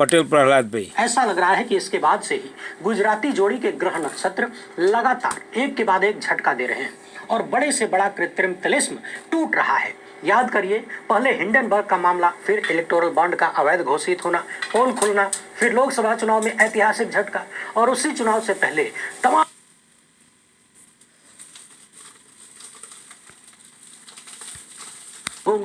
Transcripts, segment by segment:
पटेल प्रहलाद भाई। ऐसा लग रहा है कि इसके बाद से ही गुजराती जोड़ी के ग्रह नक्षत्र लगातार एक के बाद एक झटका दे रहे हैं और बड़े से बड़ा कृत्रिम तिलिस्म टूट रहा है। याद करिए, पहले हिंडनबर्ग का मामला, फिर इलेक्टोरल बॉन्ड का अवैध घोषित होना, पोल खुलना, फिर लोकसभा चुनाव में ऐतिहासिक झटका और उसी चुनाव से पहले तमाम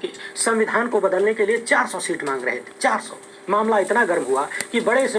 के संविधान को बदलने के लिए 400 सीट मांग रहे थे। 400। मामला इतना गर्म हुआ कि बड़े से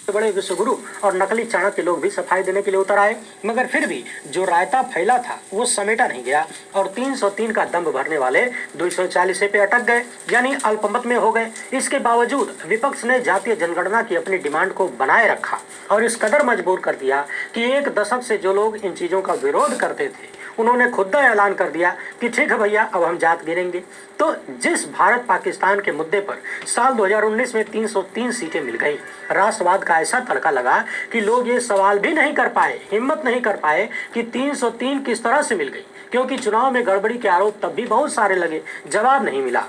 बड़े विश्वगुरु और नकली चाणक्य लोग भी सफाई देने के लिए उतर आए, मगर फिर भी जो रायता फैला था वो समेटा नहीं गया और 303 का दम्भ भरने वाले 240 पे अटक गए, यानी अल्पमत में हो गए। इसके बावजूद विपक्ष ने जातीय जनगणना की अपनी डिमांड को बनाए रखा और इस कदर मजबूर कर दिया कि एक दशक से जो लोग इन चीजों का विरोध करते थे उन्होंने खुद ऐलान कर दिया कि ठीक है भैया, अब हम जात गिनेंगे। तो जिस भारत पाकिस्तान के मुद्दे पर साल 2019 में 303 सीटें मिल गई, राष्ट्रवाद का ऐसा तड़का लगा कि लोग ये सवाल भी नहीं कर पाए, हिम्मत नहीं कर पाए कि 303 किस तरह से मिल गई, क्योंकि चुनाव में गड़बड़ी के आरोप तब भी बहुत सारे लगे, जवाब नहीं मिला।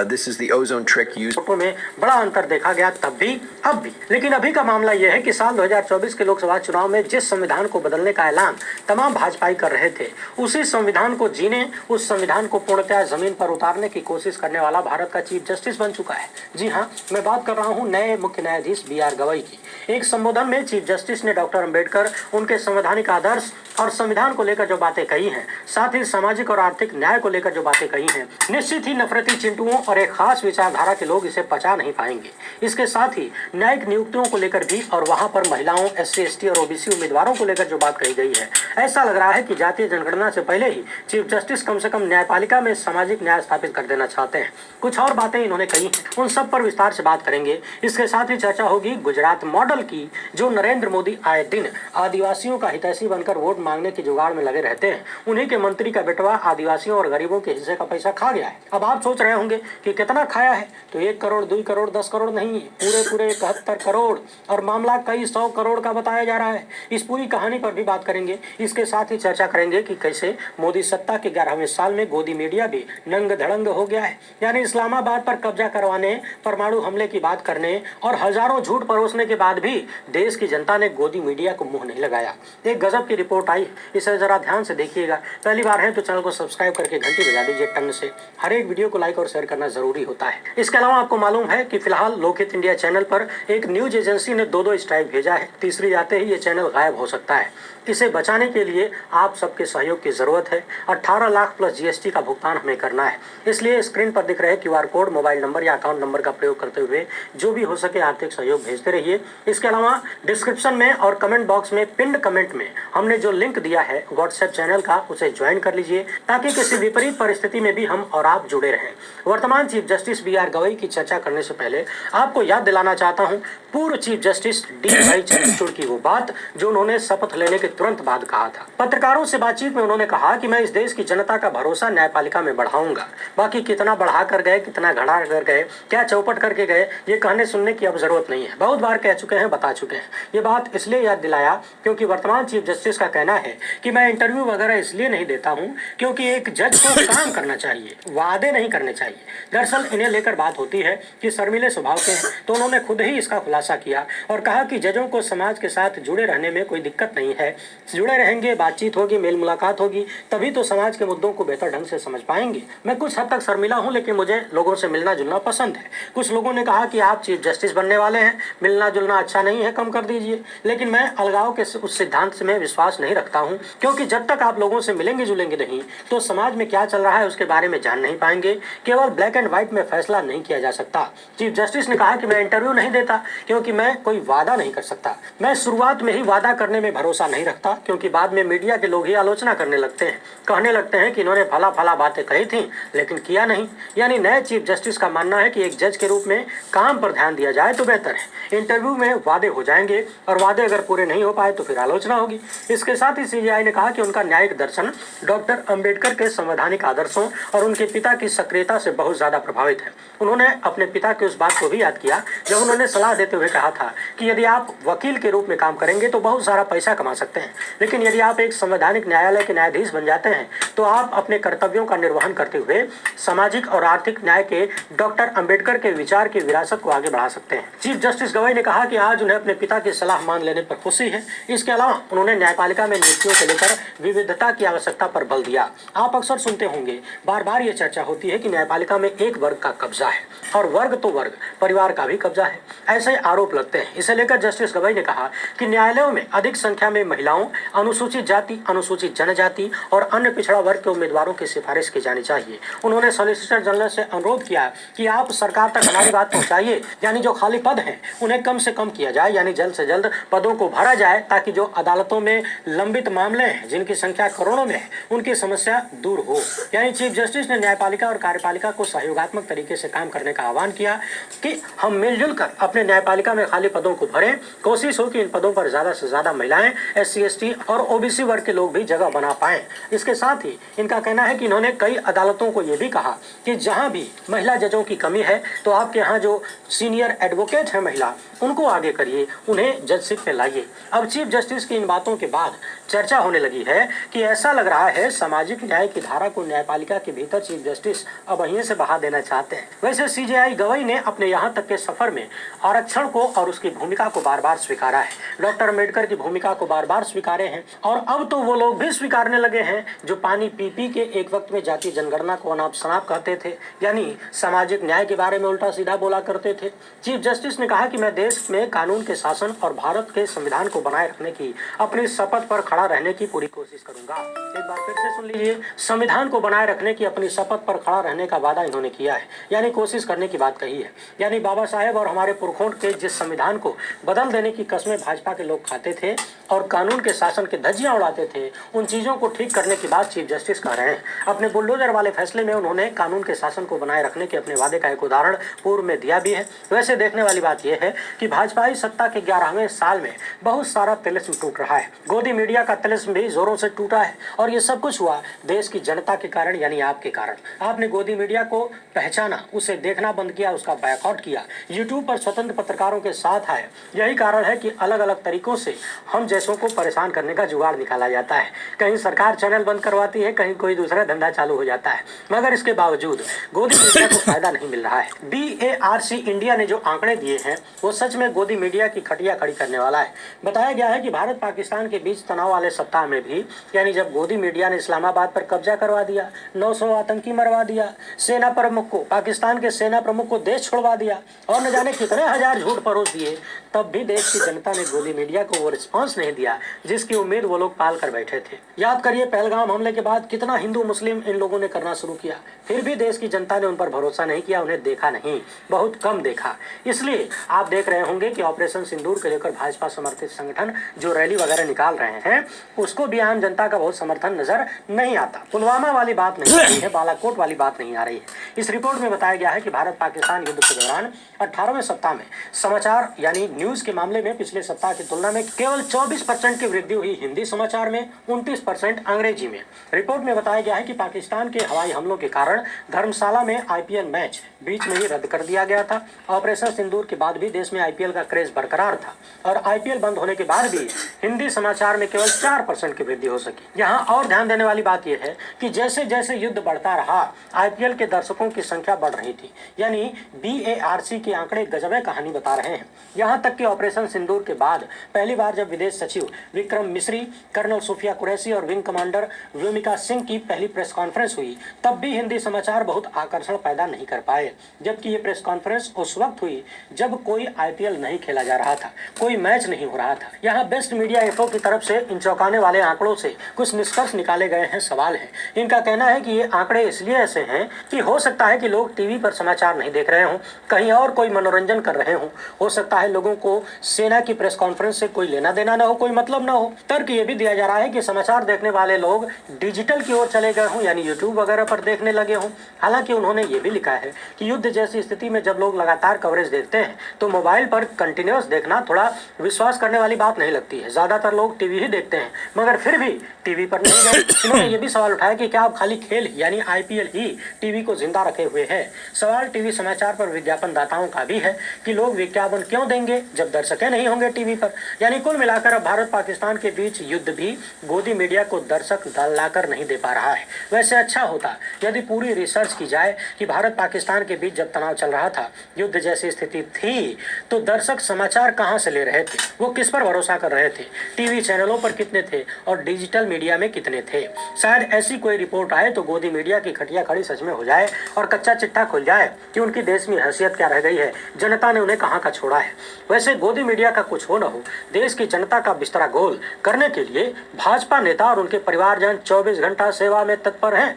This is the ozone trick used. वोटों में बड़ा अंतर देखा गया तब भी अब भी। लेकिन अभी का मामला यह है कि साल 2024 के लोकसभा चुनाव में जिस संविधान को बदलने का ऐलान तमाम भाजपाई कर रहे थे, उसी संविधान को जीने, उस संविधान को पूर्णतः जमीन पर उतारने की कोशिश करने वाला भारत का चीफ जस्टिस बन चुका है। जी हाँ, मैं बात कर रहा हूँ नए मुख्य न्यायाधीश BR गवई की। एक संबोधन में चीफ जस्टिस ने डॉक्टर अम्बेडकर, उनके संवैधानिक आदर्श और संविधान को लेकर जो बातें कही हैं, साथ ही सामाजिक और आर्थिक न्याय को लेकर जो बातें कही हैं, निश्चित ही नफरती चिंटुओं और एक खास विचारधारा के लोग इसे पचा नहीं पाएंगे। इसके साथ ही न्यायिक नियुक्तियों को लेकर भी और वहां पर महिलाओं, SC, ST और OBC उम्मीदवारों को लेकर जो बात कही गई है, ऐसा लग रहा है कि जातीय जनगणना से पहले ही चीफ जस्टिस कम से कम न्यायपालिका में सामाजिक न्याय स्थापित कर देना चाहते हैं। कुछ और बातें इन्होंने कही हैं, उन सब पर विस्तार से बात करेंगे। इसके साथ ही चर्चा होगी गुजरात मॉडल की, जो नरेंद्र मोदी आए दिन आदिवासियों का हितैषी बनकर वोट मांगने की जुगाड़ में लगे रहते हैं। उन्हीं के मंत्री का बेटवा आदिवासियों और गरीबों के हिस्से का पैसा खा गया है। अब आप सोच रहे होंगे कि कितना खाया है, तो 1 करोड़, 2 करोड़, 10 करोड़ नहीं, पूरे 71 करोड़ और मामला कई 100 करोड़ का बताया जा रहा है। इस पूरी कहानी पर भी बात करेंगे। इसके साथ ही चर्चा करेंगे कि कैसे मोदी सत्ता के 11वें साल में गोदी मीडिया भी नंग धड़ंग हो गया है, यानी इस्लामाबाद पर कब्जा करवाने, परमाणु हमले की बात करने और हजारों झूठ परोसने के बाद भी देश की जनता ने गोदी मीडिया को मुंह नहीं लगाया। एक गजब की रिपोर्ट आई, इसे जरा ध्यान से देखिएगा। पहली बार है तो चैनल को सब्सक्राइब करके घंटी बजा दीजिए टंग से। हर एक वीडियो को लाइक और शेयर करना जरूरी होता है। इसके अलावा आपको मालूम है कि फिलहाल लोकहित इंडिया चैनल पर एक न्यूज एजेंसी ने 2 स्ट्राइक भेजा है। तीसरी आते ही ये चैनल गायब हो सकता है। इसे बचाने के लिए आप सबके सहयोग की जरूरत है। 18 लाख प्लस GST का भुगतान हमें करना है। इसलिए स्क्रीन पर दिख रहे QR कोड, मोबाइल नंबर या अकाउंट नंबर का प्रयोग करते हुए जो भी हो सके आर्थिक सहयोग भेजते रहिए। इसके अलावा डिस्क्रिप्शन में और कमेंट बॉक्स में पिंड कमेंट में हमने जो लिंक दिया है व्हाट्सएप चैनल का, उसे ज्वाइन कर लीजिए ताकि किसी विपरीत परिस्थिति में भी हम और आप जुड़े रहें। वर्तमान चीफ जस्टिस BR गवई की चर्चा करने से पहले आपको याद दिलाना चाहता हूं पूर्व चीफ जस्टिस DY चंद्रचूड़ की वो बात जो उन्होंने शपथ लेने के तुरंत बाद कहा था। पत्रकारों से बातचीत में उन्होंने कहा कि मैं इस देश की जनता का भरोसा न्यायपालिका में बढ़ाऊंगा। बाकी कितना बढ़ा कर गए, कितना घड़ा कर गए, क्या चौपट करके गए, ये कहने सुनने की अब जरूरत नहीं है। बहुत बार कह चुके हैं, बता चुके हैं। ये बात इसलिए याद दिलाया क्योंकि वर्तमान चीफ जस्टिस का कहना है कि मैं इंटरव्यू वगैरह इसलिए नहीं देता हूँ क्योंकि एक जज को काम करना चाहिए, वादे नहीं करने चाहिए। दरअसल इन्हें लेकर बात होती है कि शर्मीले स्वभाव के हैं, तो उन्होंने खुद ही इसका खुलासा किया और कहा कि जजों को समाज के साथ जुड़े रहने में कोई दिक्कत नहीं है। जुड़े रहेंगे, बातचीत होगी, मेल मुलाकात होगी, तभी तो समाज के मुद्दों को बेहतर ढंग से समझ पाएंगे। मैं कुछ हद तक शर्मिला हूँ, लेकिन मुझे लोगों से मिलना जुलना पसंद है। कुछ लोगों ने कहा कि आप चीफ जस्टिस बनने वाले हैं, मिलना जुलना अच्छा नहीं है, कम कर दीजिए। लेकिन मैं अलगाव के उस सिद्धांत से मैं विश्वास नहीं रखता हूँ, क्योंकि जब तक आप लोगों से मिलेंगे जुलेंगे नहीं तो समाज में क्या चल रहा है उसके बारे में जान नहीं पाएंगे। केवल ब्लैक एंड व्हाइट में फैसला नहीं किया जा सकता। चीफ जस्टिस ने कहा कि मैं इंटरव्यू नहीं देता क्योंकि मैं कोई वादा नहीं कर सकता। मैं शुरुआत में ही वादा करने में भरोसा नहीं रखता क्योंकि बाद में मीडिया के लोग ही आलोचना करने लगते हैं, कहने लगते हैं कि इन्होंने फला फला बातें कही थी लेकिन किया नहीं। यानी नए चीफ जस्टिस का मानना है कि एक जज के रूप में काम पर ध्यान दिया जाए तो बेहतर है। इंटरव्यू में वादे हो जाएंगे और वादे अगर पूरे नहीं हो पाए तो फिर आलोचना होगी। इसके साथ ही CJI ने कहा कि उनका न्यायिक दर्शन डॉक्टर अंबेडकर के संवैधानिक आदर्शों और उनके पिता की सक्रियता से बहुत ज्यादा प्रभावित है। उन्होंने अपने पिता की उस बात को भी याद किया जब उन्होंने सलाह देते हुए कहा था कि यदि आप वकील के रूप में काम करेंगे तो बहुत सारा पैसा कमा सकते चाहते हैं, लेकिन यदि आप एक संवैधानिक न्यायालय के न्यायाधीश बन जाते हैं तो आप अपने कर्तव्यों का निर्वहन करते हुए सामाजिक और आर्थिक न्याय के डॉक्टर अंबेडकर के विचार की विरासत को आगे बढ़ा सकते हैं। चीफ जस्टिस गवई ने कहा कि आज उन्हें अपने पिता की सलाह मान लेने पर खुशी है। इसके अलावा उन्होंने न्यायपालिका में नियुक्तियों को लेकर विविधता की आवश्यकता पर बल दिया। आप अक्सर सुनते होंगे, बार बार ये चर्चा होती है कि न्यायपालिका में एक वर्ग का कब्जा है और वर्ग तो वर्ग, परिवार का भी कब्जा है, ऐसे आरोप लगते हैं। इसे लेकर जस्टिस गवई ने कहा कि न्यायालयों में अधिक संख्या में महिलाओं, अनुसूचित जाति, अनुसूचित जनजाति और अन्य पिछड़ा वर्ग के उम्मीदवारों की सिफारिश की जानी चाहिए। उन्होंने सॉलिसिटर जनरल से अनुरोध किया कि आप सरकार तक हमारी बात पहुंचाइए, यानी जो खाली पद हैं उन्हें कम से कम किया जाए, यानी जल्द से जल्द पदों को भरा जाए, ताकि जो अदालतों में लंबित मामले हैं जिनकी संख्या करोड़ों में है उनकी समस्या दूर हो। यानी चीफ जस्टिस ने न्यायपालिका और कार्यपालिका को सहयोगात्मक तरीके से काम करने का आह्वान किया कि हम मिलजुल कर अपने न्यायपालिका में खाली पदों को भरें। कोशिश हो कि इन पदों पर ज्यादा से ज्यादा महिलाएं, SC ST और OBC वर्ग के लोग भी जगह बना पाएं। इसके साथ ही इनका कहना है कि इन्होंने कई अदालतों को यह भी कहा कि जहां भी महिला जजों की कमी है तो आपके यहाँ जो सीनियर एडवोकेट है महिला, उनको आगे करिए, उन्हें जजशिप पे लाइए। अब चीफ जस्टिस की इन बातों के बाद चर्चा होने लगी है कि ऐसा लग रहा है सामाजिक न्याय की धारा को न्यायपालिका के भीतर चीफ जस्टिस अब वहीं से बहा देना चाहते हैं। वैसे CJI गवई ने अपने यहाँ तक के सफर में आरक्षण को और उसकी भूमिका को बार बार स्वीकारा है, डॉक्टर अम्बेडकर की भूमिका को बार बार स्वीकारे हैं, और अब तो वो लोग भी स्वीकारने लगे हैं जो पानी पी पी के एक वक्त में जातीय जनगणना को अनाप शनाप कहते थे, यानी सामाजिक न्याय के बारे में उल्टा सीधा बोला करते थे। चीफ जस्टिस ने कहा कि मैं देश में कानून के शासन और भारत के संविधान को बनाए रखने की अपनी शपथ पर खड़ा रहने की पूरी कोशिश करूंगा। एक बार फिर से सुन लीजिए, संविधान को बनाए रखने की अपनी शपथ पर खड़ा रहने का वादा इन्होंने किया है, यानी कोशिश करने की बात कही है। यानी बाबा साहेब और हमारे पुरखों के जिस संविधान को बदल देने की कस्में भाजपा के लोग खाते थे और कानून के शासन के धज्जियां उड़ाते थे, उन चीजों को ठीक करने की बात चीफ जस्टिस कह रहे हैं। अपने बुलडोजर वाले फैसले में उन्होंने कानून के शासन को बनाए रखने के अपने वादे का एक उदाहरण पूर्व में दिया भी है। वैसे देखने वाली बात यह है कि भाजपाई सत्ता के 11वें साल में बहुत सारा तिलिस्म टूट रहा है। गोदी मीडिया का तिलिस्म भी जोरों से टूटा है और ये सब कुछ हुआ देश की जनता के कारण, यानी आपके कारण। आपने गोदी मीडिया को पहचाना, उसे देखना बंद किया, उसका बायकॉट किया, यूट्यूब पर स्वतंत्र पत्रकारों के साथ आए। यही कारण है कि अलग अलग तरीकों से हम जैसों को परेशान करने का जुगाड़ निकाला जाता है। कहीं सरकार चैनल बंद करवाती है, कहीं कोई दूसरा धंधा चालू हो जाता है, मगर इसके बावजूद गोदी मीडिया को फायदा नहीं मिल रहा है। BARC इंडिया ने जो आंकड़े दिए हैं वो सच में गोदी मीडिया की खटिया खड़ी करने वाला है। बताया गया है कि भारत पाकिस्तान के बीच तनाव वाले सप्ताह में भी, यानी जब गोदी मीडिया ने इस्लामाबाद पर कब्जा करवा दिया, 900 आतंकी मरवा दिया, सेना प्रमुख को, पाकिस्तान के सेना प्रमुख को देश छोड़वा दिया और न जाने कितने हजार झूठ परोस दिए, तब भी देश की जनता ने गोदी मीडिया को वो रिस्पांस नहीं दिया जिसकी उम्मीद वो लोग पाल कर बैठे थे। याद करिए पहलगाम हमले के बाद कितना हिंदू मुस्लिम इन लोगों ने करना शुरू किया, फिर भी देश की जनता ने उन पर भरोसा नहीं किया, उन्हें देखा नहीं, बहुत कम देखा। इसलिए आप देख रहे होंगे कि ऑपरेशन सिंदूर के लेकर भाजपा समर्थित संगठन जो रैली वगैरह निकाल रहे हैं उसको भी आम जनता का बहुत समर्थन नजर नहीं आता। पुलवामा वाली बात नहीं आ रही है, बालाकोट वाली बात नहीं आ रही है। इस रिपोर्ट में बताया गया है कि भारत पाकिस्तान युद्ध के दौरान 18वें सप्ताह में समाचार यानी न्यूज के मामले में पिछले सप्ताह की तुलना में केवल 24% की वृद्धि हुई हिंदी समाचार में, 29% अंग्रेजी में। रिपोर्ट में बताया गया है कि पाकिस्तान के हवाई हमलों के कारण धर्मशाला में IPL मैच बीच में ही रद्द कर दिया गया था। ऑपरेशन सिंदूर के बाद भी देश में IPL का क्रेज बरकरार था और IPL बंद होने के बाद भी हिंदी समाचार में केवल 4% की वृद्धि हो सकी। यहाँ और ध्यान देने वाली बात यह है कि जैसे जैसे युद्ध बढ़ता रहा IPL के दर्शकों की संख्या बढ़ रही थी, यानी BARC के आंकड़े गजबे कहानी बता रहे हैं। यहाँ तक कि ऑपरेशन सिंदूर के बाद पहली बार जब विदेश सचिव विक्रम मिश्री, कर्नल सूफिया कुरैशी और विंग कमांडर व्योमिका सिंह की पहली प्रेस कॉन्फ्रेंस हुई, तब भी हिंदी समाचार बहुत आकर्षण पैदा नहीं कर पाए। जबकि ये प्रेस कॉन्फ्रेंस उस वक्त हुई जब कोई IPL नहीं खेला जा रहा था, कोई मैच नहीं हो रहा था। यहाँ बेस्ट मीडिया इन्फो की तरफ से इन चौंकाने वाले आंकड़ों से कुछ निष्कर्ष निकाले गए हैं, सवाल है। इनका कहना है कि ये आंकड़े इसलिए ऐसे हैं कि हो सकता है कि लोग टीवी पर समाचार नहीं देख रहे हों, कहीं और कोई मनोरंजन कर रहे हों, हो सकता है लोगों को सेना की प्रेस कॉन्फ्रेंस से कोई लेना देना ना हो, कोई मतलब ना हो। तर्क ये भी दिया जा रहा है कि समाचार देखने वाले लोग डिजिटल की ओर चले गए हों, यानी यूट्यूब वगैरह पर देखने लगे हों। हालांकि उन्होंने ये भी लिखा है कि युद्ध जैसी स्थिति में जब लोग लगातार कवरेज देखते हैं तो मोबाइल पर कंटिन्यूअस देखना थोड़ा विश्वास करने वाली बात नहीं लगती है। ज्यादातर लोग टीवी ही देखते हैं, मगर फिर भी टीवी पर नहीं गए। इन्होंने ये भी सवाल उठाया कि क्या आप खाली खेल यानी IPL ही टीवी को जिंदा रखे हुए है। सवाल टीवी समाचार पर विज्ञापन दाताओं का भी है कि लोग विज्ञापन क्यों देंगे जब दर्शकें नहीं होंगे टीवी पर। यानी कुल मिलाकर अब भारत पाकिस्तान पाकिस्तान के बीच युद्ध भी गोदी मीडिया को दर्शक लाकर नहीं दे पा रहा है। वैसे अच्छा होता यदि पूरी रिसर्च की जाए कि भारत पाकिस्तान के बीच जब तनाव चल रहा था, युद्ध जैसी स्थिति थी, तो दर्शक समाचार कहां से ले रहे थे, वो किस पर भरोसा कर रहे थे, टीवी चैनलों पर कितने थे और डिजिटल मीडिया में कितने थे। शायद ऐसी कोई रिपोर्ट आए तो गोदी मीडिया की खटिया खड़ी सच में हो जाए और कच्चा चिट्ठा खुल जाए कि उनकी देश में हैसियत क्या रह गई है, जनता ने उन्हें कहां का छोड़ा है। वैसे गोदी मीडिया का कुछ हो न हो, देश की जनता का बिस्तरा गोल करने के लिए भाजपा नेता और उनके परिवारजन 24 घंटा सेवा में तत्पर हैं।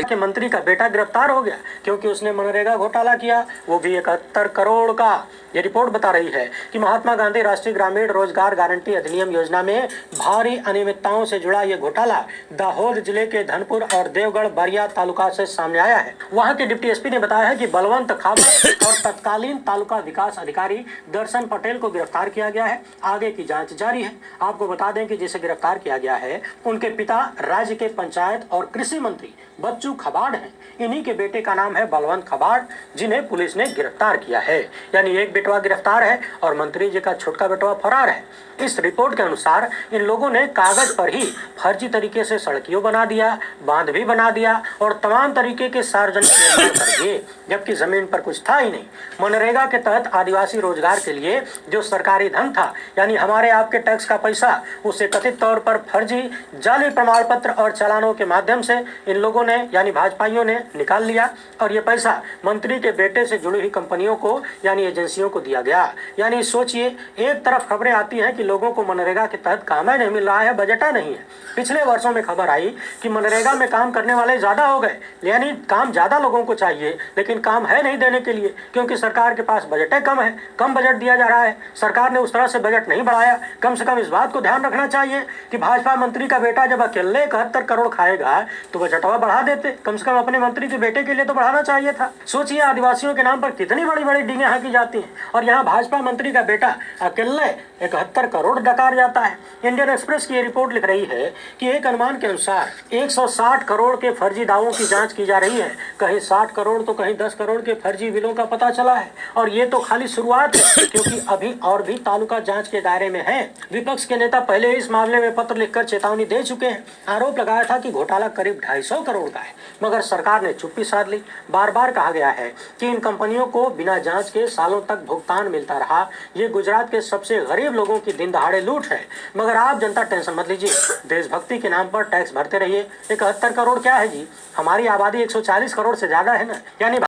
के मंत्री का बेटा गिरफ्तार हो गया क्योंकि उसने मनरेगा घोटाला किया, वो भी 71 करोड़ का। ये रिपोर्ट बता रही है कि महात्मा गांधी राष्ट्रीय ग्रामीण रोजगार गारंटी अधिनियम योजना में भारी अनियमितताओं से जुड़ा ये घोटाला दाहोद जिले के धनपुर और देवगढ़ बरिया तालुका से सामने आया है। वहां के डिप्टी एसपी ने बताया है कि बलवंत खाबर और तत्कालीन तालुका विकास अधिकारी दर्शन पटेल को गिरफ्तार किया गया है। आगे की जांच जारी है। आपको बता दें कि जिसे गिरफ्तार किया गया है उनके पिता राज्य के पंचायत और कृषि मंत्री बच्चू खबाड़ हैं। इन्हीं के बेटे का नाम है बलवंत खबाड़, जिन्हें पुलिस ने गिरफ्तार किया है। यानी एक बेटवा गिरफ्तार है और मंत्री जी का छोटका बेटवा फरार है। इस रिपोर्ट के अनुसार इन लोगों ने कागज पर ही फर्जी तरीके से सड़कियों बना दिया, बांध भी बना दिया और तमाम तरीके के सार्वजनिक निर्माण कर दिए, जबकि जमीन पर कुछ था ही नहीं। मनरेगा के तहत आदिवासी रोजगार के लिए जो सरकारी धन था, यानी हमारे आपके टैक्स का पैसा, उसे कथित तौर पर फर्जी जाली प्रमाण पत्र और चालानों के माध्यम से इन लोगों ने यानी भाजपाइयों ने निकाल लिया और ये पैसा मंत्री के बेटे से जुड़ी हुई कंपनियों को यानी एजेंसियों को दिया गया। यानी सोचिए, एक तरफ खबरें आती हैं कि लोगों को मनरेगा के तहत काम नहीं मिल रहा है, बजटा नहीं है। पिछले वर्षों में खबर आई कि मनरेगा में काम करने वाले ज्यादा हो गए, यानी काम ज्यादा लोगों को चाहिए लेकिन काम है नहीं देने के लिए, क्योंकि सरकार के पास बजटें कम है, कम बजट दिया जा रहा है। सरकार ने उस तरह से बजट नहीं बढ़ाया। कम से कम इस बात को ध्यान रखना चाहिए कि भाजपा मंत्री का बेटा जब अकेले 71 करोड़ खाएगा तो बजटवा बढ़ा देते, कम से कम अपने मंत्री के बेटे के लिए तो बढ़ाना चाहिए था। सोचिए, आदिवासियों के नाम पर कितनी बड़ी बड़ी डींगे हाकी जाती हैं और यहाँ भाजपा मंत्री का बेटा अकेले 71 करोड़ डकार जाता है। इंडियन एक्सप्रेस की ये रिपोर्ट लिख रही है कि एक अनुमान के अनुसार 160 करोड़ के फर्जी दावों की जांच की जा रही है। कहीं 60 करोड़ तो कहीं 10 करोड़ के फर्जी बिलों का पता चला है और ये तो खाली शुरुआत है, क्योंकि अभी और भी तालुका जांच के दायरे में है। विपक्ष के नेता पहले इस मामले में पत्र लिखकर चेतावनी दे चुके हैं। आरोप लगाया था कि घोटाला करीब 250 करोड़ का है, मगर सरकार ने चुप्पी साध ली। बार बार कहा गया है कि इन कंपनियों को बिना जांच के सालों तक भुगतान मिलता रहा। ये गुजरात के सबसे गरीब लोगों की दिन दहाड़े लूट है। मगर आप जनता टेंशन मत लीजिए, देशभक्ति के नाम पर टैक्स भरते रहिए। 71 करोड़ क्या है जी, हमारी आबादी 140 करोड़ से ज्यादा है ना, यानी